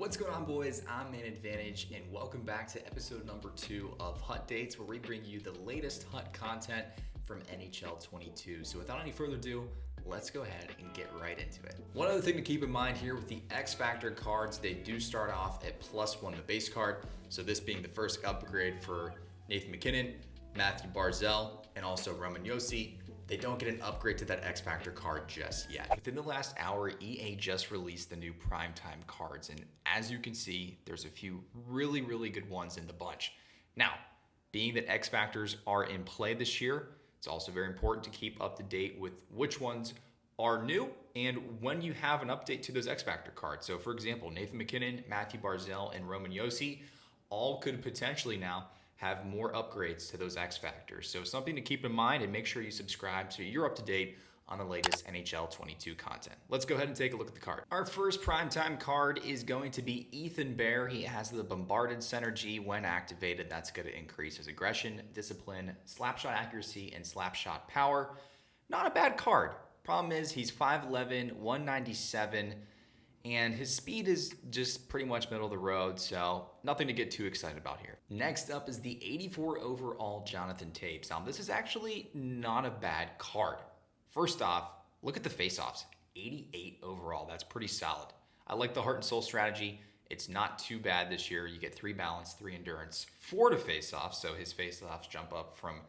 What's going on, boys? I'm Man Advantage, and welcome back to episode number 2 of Hut Dates, where we bring you the latest Hut content from NHL 22. So without any further ado, let's go ahead and get right into it. One other thing to keep in mind here with the X Factor cards, they do start off at +1 the base card. So this being the first upgrade for Nathan MacKinnon, Matthew Barzal, and also Roman Josi. They don't get an upgrade to that X Factor card just yet. Within the last hour, EA just released the new primetime cards, and as you can see, there's a few really good ones in the bunch. Now, being that X Factors are in play this year, it's also very important to keep up to date with which ones are new and when you have an update to those X Factor cards. So for example, Nathan MacKinnon, Matthew Barzal, and Roman Josi all could potentially now have more upgrades to those X Factors. So something to keep in mind, and make sure you subscribe so you're up to date on the latest NHL 22 content. Let's go ahead and take a look at the card. Our first primetime card is going to be Ethan Bear. He has the Bombarded Synergy. When activated, that's going to increase his aggression, discipline, slapshot accuracy, and slapshot power. Not a bad card. Problem is he's 5'11", 197, and his speed is just pretty much middle of the road, so nothing to get too excited about here. Next up is the 84 overall Jonathan Toews. Now, this is actually not a bad card. First off, look at the face-offs. 88 overall, that's pretty solid. I like the heart and soul strategy. It's not too bad this year. You get 3 balance, 3 endurance, 4 to face-off, so his face-offs jump up from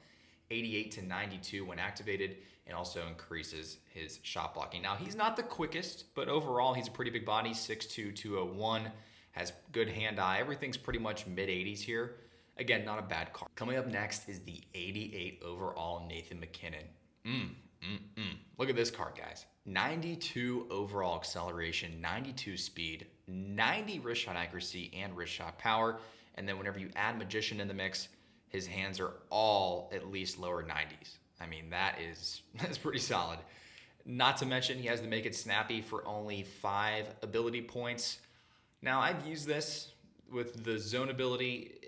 88 to 92 when activated, and also increases his shot blocking. Now, he's not the quickest, but overall, he's a pretty big body, 6'2", 201, has good hand-eye. Everything's pretty much mid-80s here. Again, not a bad card. Coming up next is the 88 overall Nathan MacKinnon. Look at this card, guys. 92 overall acceleration, 92 speed, 90 wrist shot accuracy, and wrist shot power. And then whenever you add Magician in the mix, his hands are all at least lower 90s. I mean, that's pretty solid. Not to mention, he has the Make It Snappy for only 5 ability points. Now, I've used this with the zone ability.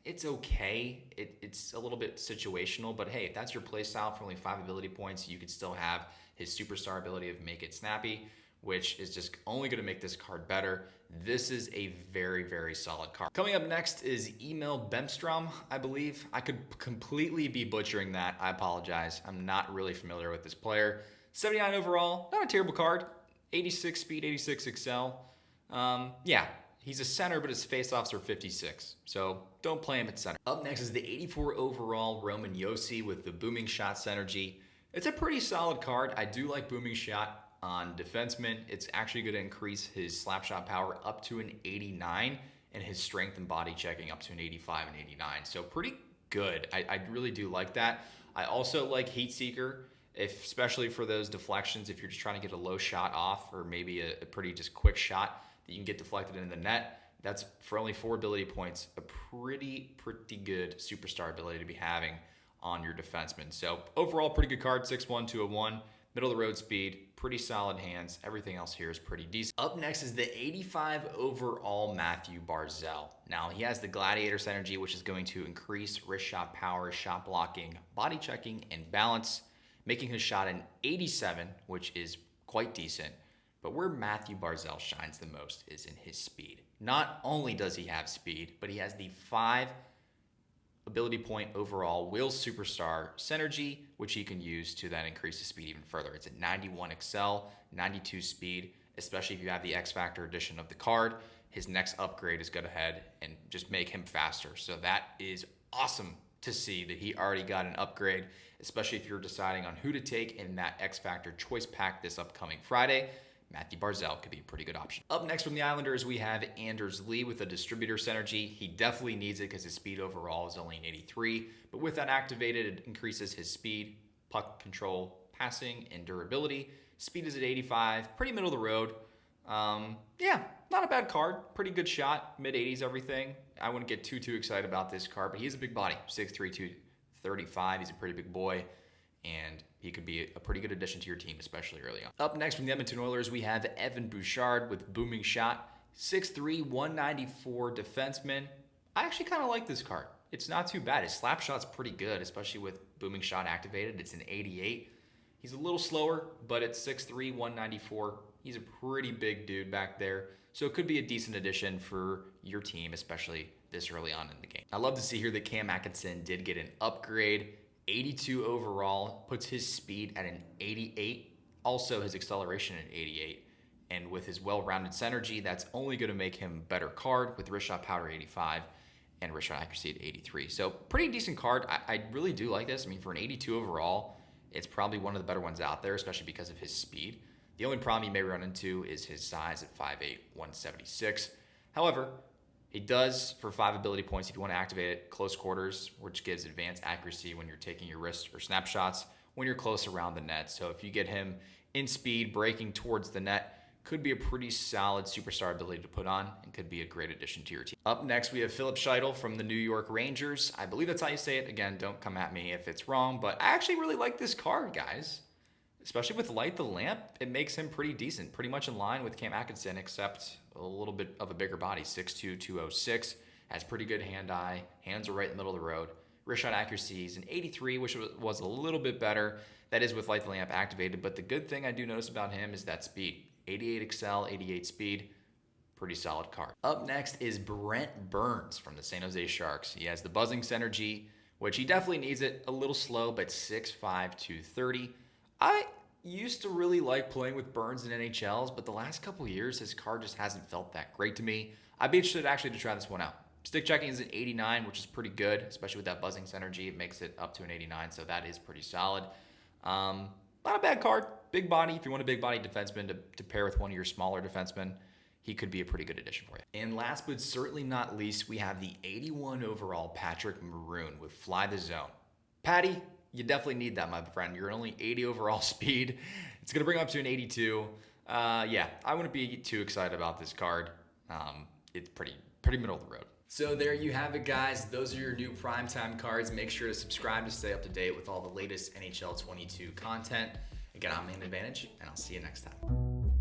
It's okay. It's a little bit situational, but hey, if that's your playstyle for only 5 ability points, you could still have his superstar ability of Make It Snappy, which is just only going to make this card better. This is a very solid card. Coming up next is EMIL BEMSTRÖM, I believe. I could completely be butchering that. I apologize. I'm not really familiar with this player. 79 overall, not a terrible card. 86 speed, 86 excel. Yeah, he's a center, but his faceoffs are 56. So don't play him at center. Up next is the 84 overall Roman Josi with the Booming Shot Synergy. It's a pretty solid card. I do like Booming Shot on defenseman. It's actually going to increase his slapshot power up to an 89 and his strength and body checking up to an 85 and 89. So pretty good. I really do like that. I also like Heat Seeker, especially for those deflections. If you're just trying to get a low shot off, or maybe a pretty just quick shot that you can get deflected into the net, that's for only 4 ability points, a pretty good superstar ability to be having on your defenseman. So overall, pretty good card. 6'1", 201. Middle of the road speed, pretty solid hands. Everything else here is pretty decent. Up next is the 85 overall Matthew Barzal. Now, he has the Gladiator Synergy, which is going to increase wrist shot power, shot blocking, body checking, and balance, making his shot an 87, which is quite decent. But where Matthew Barzal shines the most is in his speed. Not only does he have speed, but he has the 5 ability point overall Will Superstar Synergy, which he can use to then increase his speed even further. It's at 91 excel, 92 speed, especially if you have the X Factor edition of the card. His next upgrade is go ahead and just make him faster. So that is awesome to see that he already got an upgrade, especially if you're deciding on who to take in that X Factor choice pack this upcoming Friday. Matthew Barzal could be a pretty good option. Up next from the Islanders, we have Anders Lee with the Distributor Synergy. He definitely needs it because his speed overall is only an 83, but with that activated, it increases his speed, puck control, passing, and durability. Speed is at 85, pretty middle of the road. Yeah, not a bad card. Pretty good shot, mid-80s everything. I wouldn't get too excited about this card, but he's a big body, 6'3", 235. He's a pretty big boy, and he could be a pretty good addition to your team, especially early on. Up next from the Edmonton Oilers, we have Evan Bouchard with Booming Shot, 6'3", 194 defenseman. I actually kind of like this card. It's not too bad. His slap shot's pretty good, especially with Booming Shot activated. It's an 88. He's a little slower, but at 6'3", 194, he's a pretty big dude back there. So it could be a decent addition for your team, especially this early on in the game. I love to see here that Cam Atkinson did get an upgrade. 82 overall, puts his speed at an 88, also his acceleration at 88. And with his well-rounded synergy, that's only going to make him a better card with wrist shot power 85 and wrist shot accuracy at 83. So pretty decent card. I really do like this. I mean, for an 82 overall, it's probably one of the better ones out there, especially because of his speed. The only problem you may run into is his size at 5'8", 176. However, it does, for 5 ability points, if you want to activate it, close quarters, which gives advanced accuracy when you're taking your wrist or snapshots when you're close around the net. So if you get him in speed, breaking towards the net, could be a pretty solid superstar ability to put on and could be a great addition to your team. Up next, we have Philip Scheitel from the New York Rangers. I believe that's how you say it. Again, don't come at me if it's wrong, but I actually really like this card, guys. Especially with Light the Lamp, it makes him pretty decent, pretty much in line with Cam Atkinson, except a little bit of a bigger body, 6'2", 206, has pretty good hand-eye, hands are right in the middle of the road. Wrist shot accuracy is an 83, which was a little bit better. That is with Light the Lamp activated, but the good thing I do notice about him is that speed. 88 excel, 88 speed, pretty solid card. Up next is Brent Burns from the San Jose Sharks. He has the buzzing synergy, which he definitely needs it, a little slow, but 6'5", 230. I used to really like playing with Burns in NHLs, but the last couple years, his card just hasn't felt that great to me. I'd be interested actually to try this one out. Stick checking is an 89, which is pretty good, especially with that buzzing synergy. It makes it up to an 89, so that is pretty solid. Not a bad card. Big body. If you want a big body defenseman to pair with one of your smaller defensemen, he could be a pretty good addition for you. And last but certainly not least, we have the 81 overall Patrick Maroon with Fly the Zone. Patty, you definitely need that, my friend. You're only 80 overall speed. It's going to bring him up to an 82. Yeah, I wouldn't be too excited about this card. It's pretty middle of the road. So there you have it, guys. Those are your new primetime cards. Make sure to subscribe to stay up to date with all the latest NHL 22 content. Again, I'm Man Advantage, and I'll see you next time.